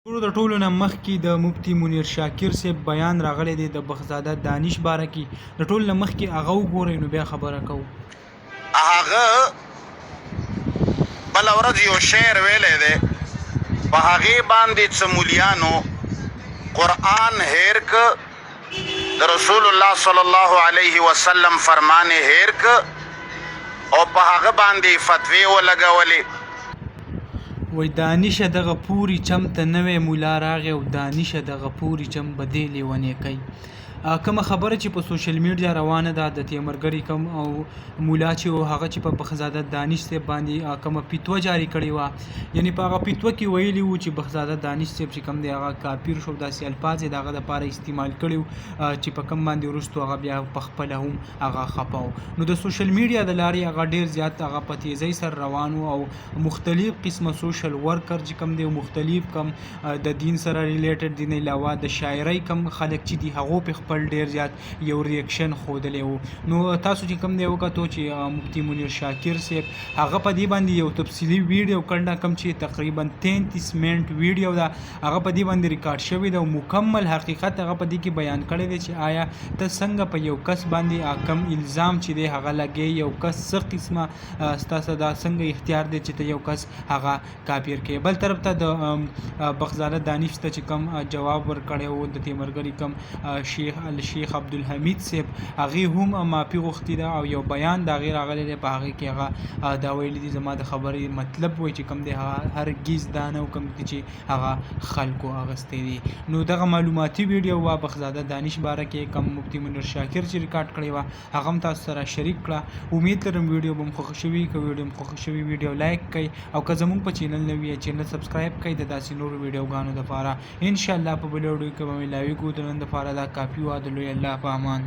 د ټولو نه مخکې د مفتي منیر شاکر صاحب بیان راغلی دی د بخزاده دانش باره کې. د ټولو نه مخکې هغه وګورئ نو بیا خبره کوو. هغه بله ورځ یو شعر ویلی دی، په هغې باندې څه مولیانو قرآن هیر که، د رسول الله صلی الله علیه وسلم فرمان هیر که او په هغه باندې فتوی ولګولې. وای دانشه دغه پوري چم ته نوی مولا راغی او دانشه دغه پوري چم به دې لیونی کوي. کومه خبره چې په سوشل میډیا روانه ده د تیمرګری کم او مولا چې هغه چې په بخزاده دانش صاحب باندې کومه فتوا جاری کړې وه، یعنی په هغه فتوا کې ویلي وو چې بخزاده دانش صاحب چې کوم دی هغه کافر شو، داسې الفاظ یې د هغه دپاره استعمال کړي وو چې په کوم باندې وروستو هغه بیا په خپله هم هغه خفه و. نو د سوشل میډیا د لارې هغه ډېر زیات هغه په تیزۍ سره روان و او مختلف قسمه سوشل ورکر چې کوم دی مختلف کم د دین سره ریلیټډ دین علاوه د شاعرۍ کم خلک چې دي هغو په خپل ډیر زیات یو ریاکشن ښودلی وو. نو تاسو چې کوم دی وکتو چې مفتي منیر شاکر صاحب هغه په دې باندې یو تفصیلي ویډیو کړله، کوم چې تقریبا 33 منټ ویډیو ده، هغه په دې باندې ریکارډ شوی ده او مکمل حقیقت هغه په دې کې بیان کړی دی چې آیا ته څنګه په یو کس باندې کم الزام چې دی هغه لګې، یو کس څه قسمه ستاسو دا څنګه اختیار دی چې ته یو کس هغه کافر کې. بل طرف ته د بخزاده دانش ته چې کوم جواب ورکړی و د تیمرګري کوم شیخ عبدالحمید صاحب، هغې هم معافي غوښتې ده او یو بیان د هغې راغلی دی، په هغې کې هغه دا ویلي دي زما د خبرې مطلب وایي چې کوم دی هغه هرګیز دا نه کوم دی چې هغه خلکو اخیستی دي. نو دغه معلوماتي ویډیو وه بخزاده دانش باره کې کوم مفتي منیر شاکر چې ریکارډ کړې وه هغه هم تاسو سره شریک کړه. امید لرم ویډیو به مو خوښه شوي. که ویډیو مو خوښه شوي ویډیو لایک کړئ او که زموږ په چینل نوي یې چینل سبسکرایب کړئ د داسې نورو ویډیوګانو دپاره. انشاءالله په بله ویډیو کې به ملاویږو. د نن دپاره دا کافي وه. د لوی الله په امان.